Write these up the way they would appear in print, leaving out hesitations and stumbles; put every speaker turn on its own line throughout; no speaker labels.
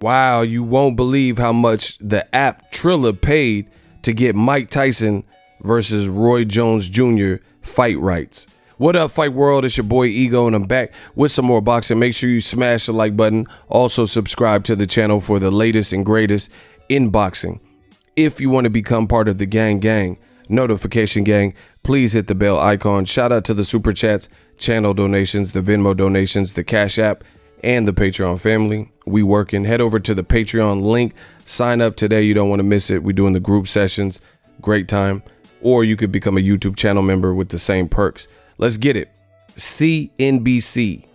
Wow, you won't believe how much the app Trilla paid to get Mike Tyson versus Roy Jones Jr. fight rights. What up, Fight World? It's your boy Ego, and I'm back with some more boxing. Make sure you smash the like button. Also, subscribe to the channel for the latest and greatest in boxing. If you want to become part of the gang, notification gang, please hit the bell icon. Shout out to the super chats, channel donations, the Venmo donations, the Cash App, and the Patreon family. We working. Head over to the Patreon link. Sign up today. You don't want to miss it. We're doing the group sessions. Great time. Or you could become a YouTube channel member with the same perks. Let's get it. CNBC.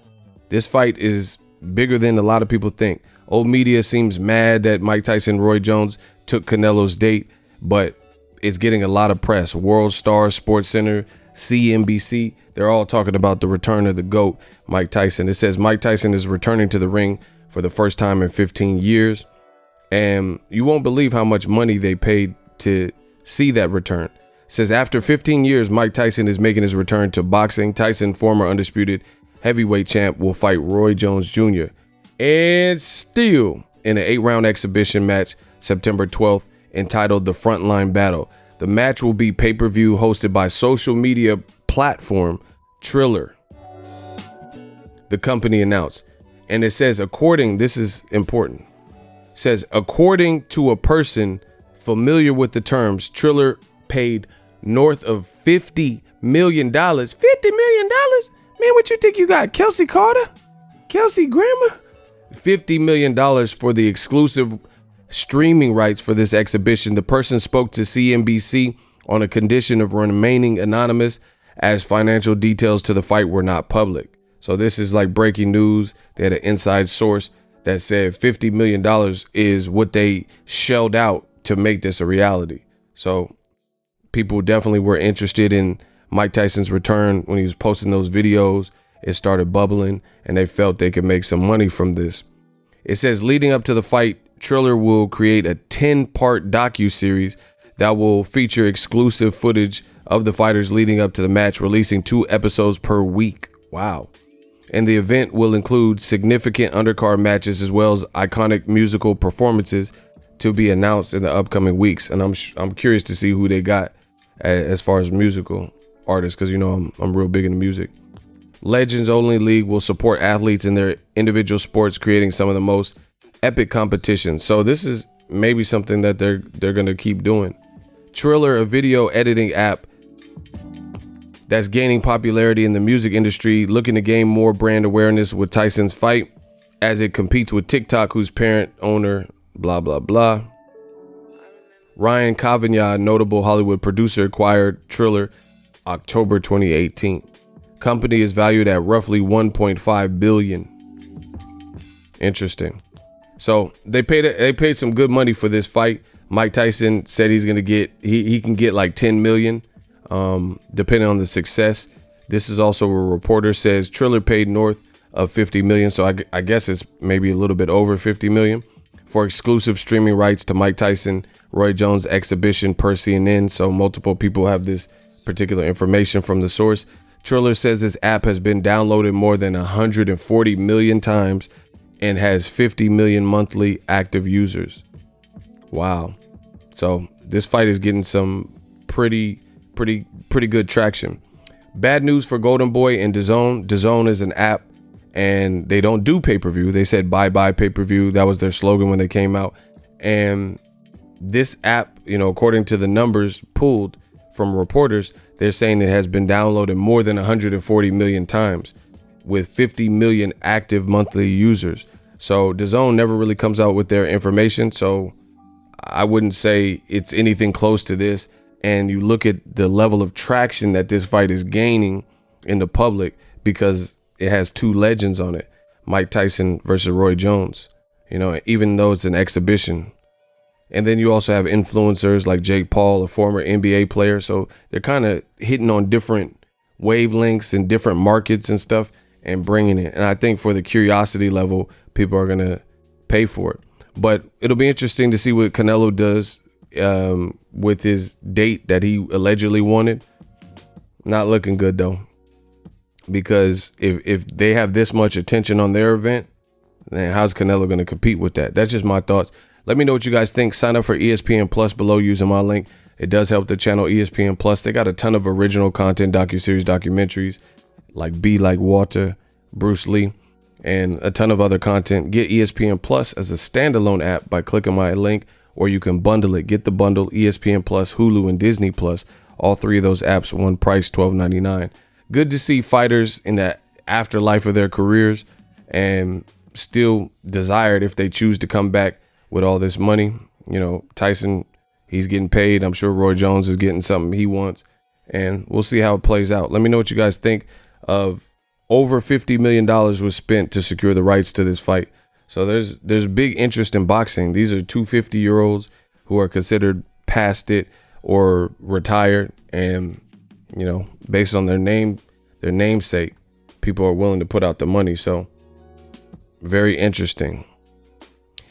This fight is bigger than a lot of people think. Old media seems mad that Mike Tyson, Roy Jones took Canelo's date, but it's getting a lot of press. World Star, Sports Center, CNBC, they're all talking about the return of the GOAT, Mike Tyson. It says Mike Tyson is returning to the ring for the first time in 15 years. And you won't believe how much money they paid to see that return. It says after 15 years, Mike Tyson is making his return to boxing. Tyson, former undisputed heavyweight champ, will fight Roy Jones Jr. and still in an 8-round exhibition match September 12th entitled The Frontline Battle. The match will be pay-per-view hosted by social media platform Trilla, the company announced. And it says, this is important. It says, according to a person familiar with the terms, Trilla paid north of $50 million. $50 million? Man, what you think you got? Kelsey Carter? Kelsey Grammer? $50 million for the exclusive streaming rights for this exhibition. The person spoke to CNBC on a condition of remaining anonymous, as financial details to the fight were not public. So this is like breaking news. They had an inside source that said $50 million is what they shelled out to make this a reality. So people definitely were interested in Mike Tyson's return. When he was posting those videos, it started bubbling and they felt they could make some money from this. It says leading up to the fight, Trilla will create a 10-part docu-series that will feature exclusive footage of the fighters leading up to the match, releasing 2 episodes per week. Wow. And the event will include significant undercard matches as well as iconic musical performances to be announced in the upcoming weeks. And I'm curious to see who they got as far as musical artists, because you know I'm real big into music. Legends Only League will support athletes in their individual sports, creating some of the most epic competitions. So this is maybe something that they're going to keep doing. Trilla, a video editing app that's gaining popularity in the music industry, looking to gain more brand awareness with Tyson's fight as it competes with TikTok, whose parent owner, blah, blah, blah. Ryan Cavanaugh, notable Hollywood producer, acquired Trilla October 2018. Company is valued at roughly $1.5 billion. Interesting. So they paid some good money for this fight. Mike Tyson said he's gonna get he can get like 10 million, depending on the success. This is also a reporter says Trilla paid north of 50 million, so I guess it's maybe a little bit over 50 million for exclusive streaming rights to Mike Tyson, Roy Jones exhibition per CNN. So multiple people have this particular information from the source. Trilla says this app has been downloaded more than 140 million times and has 50 million monthly active users. Wow. So this fight is getting some pretty good traction. Bad news for Golden Boy and Dazn. Dazn is an app and they don't do pay-per-view. They said bye-bye pay-per-view. That was their slogan when they came out. And this app, you know, according to the numbers pulled from reporters, they're saying it has been downloaded more than 140 million times with 50 million active monthly users. So Dazn never really comes out with their information. So I wouldn't say it's anything close to this. And you look at the level of traction that this fight is gaining in the public because it has 2 legends on it. Mike Tyson versus Roy Jones, you know, even though it's an exhibition. And then you also have influencers like Jake Paul, a former NBA player. So they're kind of hitting on different wavelengths and different markets and stuff and bringing it. And I think for the curiosity level, people are going to pay for it. But it'll be interesting to see what Canelo does with his date that he allegedly wanted. Not looking good, though, because if they have this much attention on their event, then how's Canelo going to compete with that? That's just my thoughts. Let me know what you guys think. Sign up for ESPN Plus below using my link. It does help the channel. ESPN Plus, they got a ton of original content, docuseries, documentaries, like Be Like Walter, Bruce Lee, and a ton of other content. Get ESPN Plus as a standalone app by clicking my link, or you can bundle it. Get the bundle, ESPN Plus, Hulu, and Disney Plus. All three of those apps, one price, $12.99. Good to see fighters in the afterlife of their careers and still desired if they choose to come back with all this money. You know, Tyson, he's getting paid. I'm sure Roy Jones is getting something he wants, and we'll see how it plays out. Let me know what you guys think of over $50 million was spent to secure the rights to this fight. So there's big interest in boxing. These are two 50-year-olds who are considered past it or retired, and you know, based on their namesake, people are willing to put out the money. So very interesting.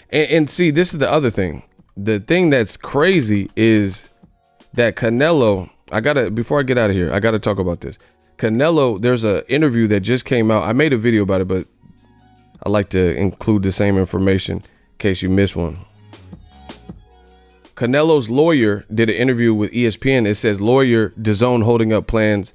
And see, this is the other thing. The thing that's crazy is that Canelo, before I get out of here, I gotta talk about this. Canelo, there's an interview that just came out. I made a video about it, but I like to include the same information in case you miss one. Canelo's lawyer did an interview with ESPN. It says lawyer Dazn holding up plans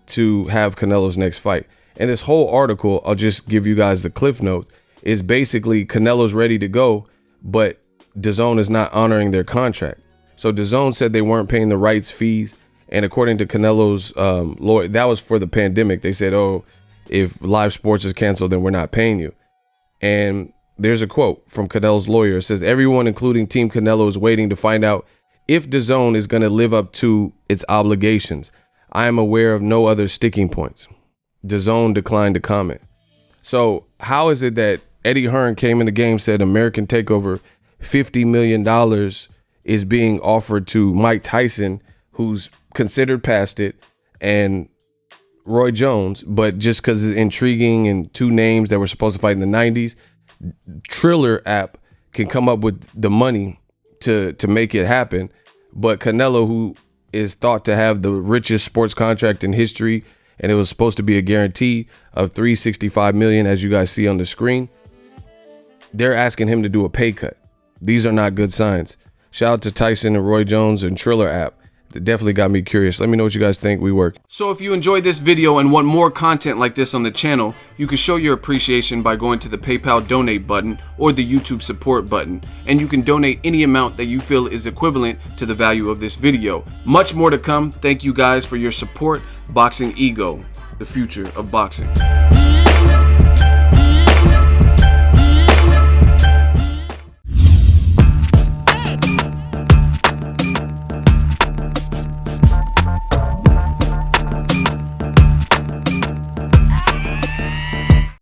to have Canelo's next fight. And this whole article, I'll just give you guys the cliff notes, is basically Canelo's ready to go, but Dazn is not honoring their contract. So Dazn said they weren't paying the rights fees. And according to Canelo's lawyer, that was for the pandemic. They said, oh, if live sports is canceled, then we're not paying you. And there's a quote from Canelo's lawyer. It says, everyone, including Team Canelo, is waiting to find out if Dazn is going to live up to its obligations. I am aware of no other sticking points. Dazn declined to comment. So how is it that Eddie Hearn came in the game, said American Takeover, $50 million is being offered to Mike Tyson, who's considered past it, and Roy Jones, but just because it's intriguing and two names that were supposed to fight in the 90s, Trilla app can come up with the money to make it happen. But Canelo, who is thought to have the richest sports contract in history, and it was supposed to be a guarantee of $365 million, as you guys see on the screen, they're asking him to do a pay cut. These are not good signs. Shout out to Tyson and Roy Jones and Trilla app. That definitely got me curious. Let me know what you guys think. We work. So if you enjoyed this video and want more content like this on the channel, you can show your appreciation by going to the PayPal donate button or the YouTube support button. And you can donate any amount that you feel is equivalent to the value of this video. Much more to come. Thank you guys for your support. Boxingego, the future of boxing.